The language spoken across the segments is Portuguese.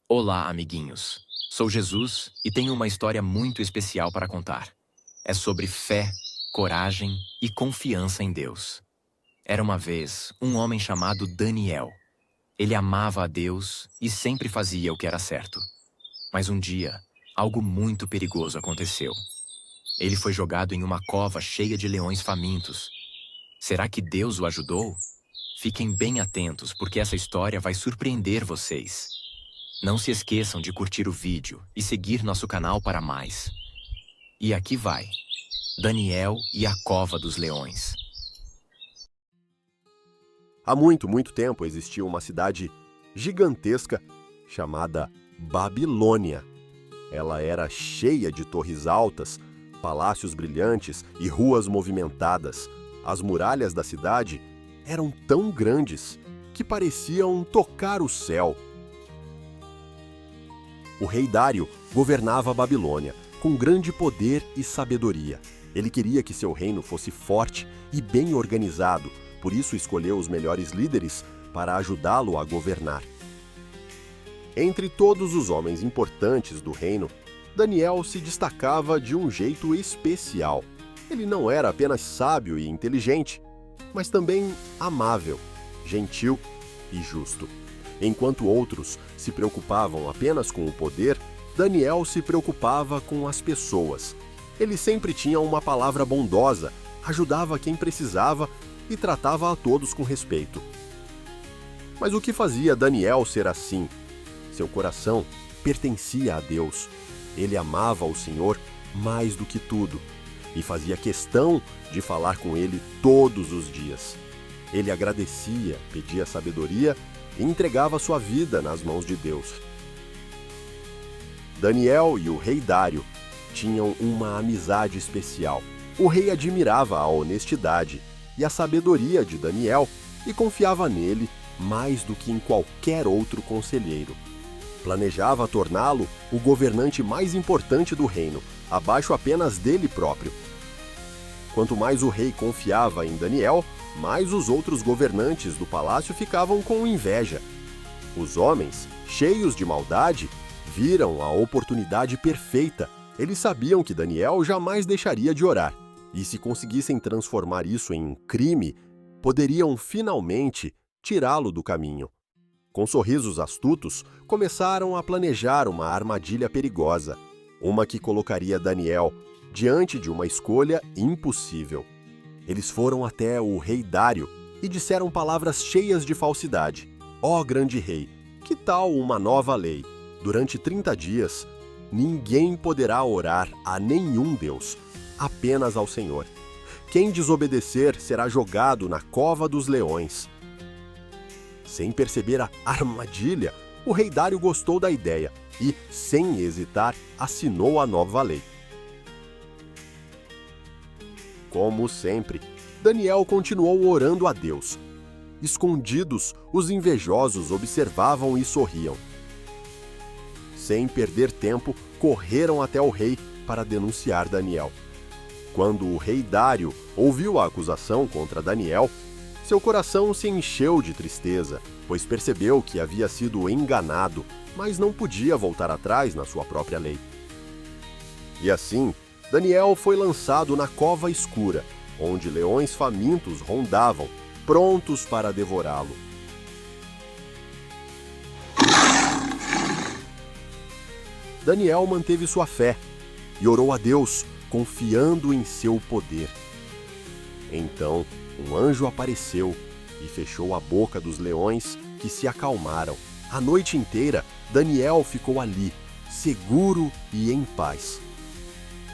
Olá, amiguinhos. Sou Jesus e tenho uma história muito especial para contar. É sobre fé, coragem e confiança em Deus. Era uma vez um homem chamado Daniel. Ele amava a Deus e sempre fazia o que era certo. Mas um dia, algo muito perigoso aconteceu. Ele foi jogado em uma cova cheia de leões famintos. Será que Deus o ajudou? Fiquem bem atentos, porque essa história vai surpreender vocês. Não se esqueçam de curtir o vídeo e seguir nosso canal para mais. E aqui vai: Daniel e a Cova dos Leões. Há muito, muito tempo existia uma cidade gigantesca chamada Babilônia. Ela era cheia de torres altas, palácios brilhantes e ruas movimentadas. As muralhas da cidade eram tão grandes que pareciam tocar o céu. O rei Dário governava a Babilônia com grande poder e sabedoria. Ele queria que seu reino fosse forte e bem organizado, por isso escolheu os melhores líderes para ajudá-lo a governar. Entre todos os homens importantes do reino, Daniel se destacava de um jeito especial. Ele não era apenas sábio e inteligente, mas também amável, gentil e justo. Enquanto outros se preocupavam apenas com o poder, Daniel se preocupava com as pessoas. Ele sempre tinha uma palavra bondosa, ajudava quem precisava e tratava a todos com respeito. Mas o que fazia Daniel ser assim? Seu coração pertencia a Deus. Ele amava o Senhor mais do que tudo e fazia questão de falar com ele todos os dias. Ele agradecia, pedia sabedoria e entregava sua vida nas mãos de Deus. Daniel e o rei Dário tinham uma amizade especial. O rei admirava a honestidade e a sabedoria de Daniel e confiava nele mais do que em qualquer outro conselheiro. Planejava torná-lo o governante mais importante do reino, abaixo apenas dele próprio. Quanto mais o rei confiava em Daniel, mais os outros governantes do palácio ficavam com inveja. Os homens, cheios de maldade, viram a oportunidade perfeita. Eles sabiam que Daniel jamais deixaria de orar, e se conseguissem transformar isso em um crime, poderiam finalmente tirá-lo do caminho. Com sorrisos astutos, começaram a planejar uma armadilha perigosa, uma que colocaria Daniel diante de uma escolha impossível. Eles foram até o rei Dário e disseram palavras cheias de falsidade. Ó grande rei, que tal uma nova lei? Durante 30 dias, ninguém poderá orar a nenhum Deus, apenas ao Senhor. Quem desobedecer será jogado na cova dos leões. Sem perceber a armadilha, o rei Dário gostou da ideia e, sem hesitar, assinou a nova lei. Como sempre, Daniel continuou orando a Deus. Escondidos, os invejosos observavam e sorriam. Sem perder tempo, correram até o rei para denunciar Daniel. Quando o rei Dário ouviu a acusação contra Daniel, seu coração se encheu de tristeza, pois percebeu que havia sido enganado, mas não podia voltar atrás na sua própria lei. E assim, Daniel foi lançado na cova escura, onde leões famintos rondavam, prontos para devorá-lo. Daniel manteve sua fé e orou a Deus, confiando em seu poder. Então, um anjo apareceu e fechou a boca dos leões, que se acalmaram. A noite inteira, Daniel ficou ali, seguro e em paz.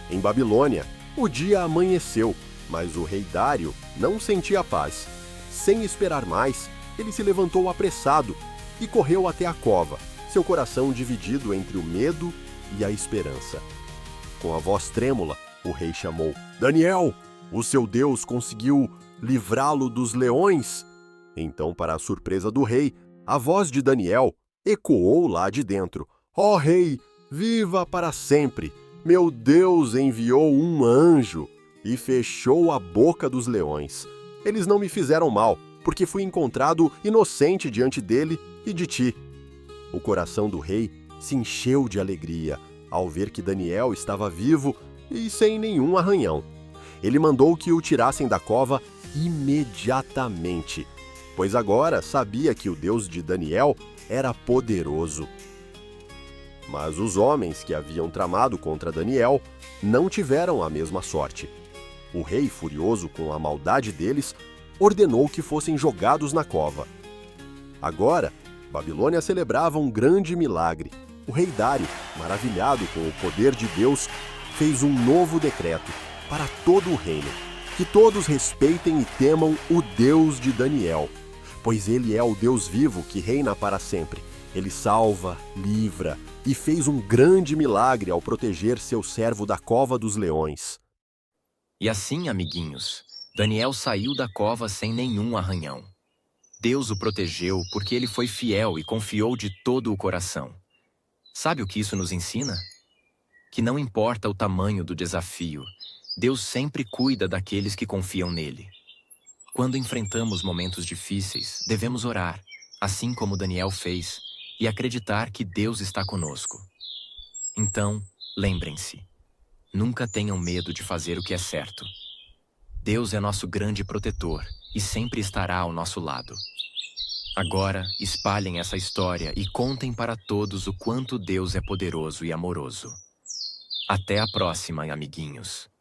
Em Babilônia, o dia amanheceu, mas o rei Dário não sentia paz. Sem esperar mais, ele se levantou apressado e correu até a cova, seu coração dividido entre o medo e a esperança. Com a voz trêmula, o rei chamou: Daniel, o seu Deus conseguiu livrá-lo dos leões? Então, para a surpresa do rei, a voz de Daniel ecoou lá de dentro: Ó rei, viva para sempre! Meu Deus enviou um anjo e fechou a boca dos leões. Eles não me fizeram mal, porque fui encontrado inocente diante dele e de ti. O coração do rei se encheu de alegria ao ver que Daniel estava vivo e sem nenhum arranhão. Ele mandou que o tirassem da cova imediatamente, pois agora sabia que o Deus de Daniel era poderoso. Mas os homens que haviam tramado contra Daniel não tiveram a mesma sorte. O rei, furioso com a maldade deles, ordenou que fossem jogados na cova. Agora, Babilônia celebrava um grande milagre. O rei Dário, maravilhado com o poder de Deus, fez um novo decreto para todo o reino, que todos respeitem e temam o Deus de Daniel, pois ele é o Deus vivo que reina para sempre. Ele salva, livra e fez um grande milagre ao proteger seu servo da cova dos leões. E assim, amiguinhos, Daniel saiu da cova sem nenhum arranhão. Deus o protegeu porque ele foi fiel e confiou de todo o coração. Sabe o que isso nos ensina? Que não importa o tamanho do desafio, Deus sempre cuida daqueles que confiam nele. Quando enfrentamos momentos difíceis, devemos orar, assim como Daniel fez, e acreditar que Deus está conosco. Então, lembrem-se, nunca tenham medo de fazer o que é certo. Deus é nosso grande protetor e sempre estará ao nosso lado. Agora, espalhem essa história e contem para todos o quanto Deus é poderoso e amoroso. Até a próxima, amiguinhos.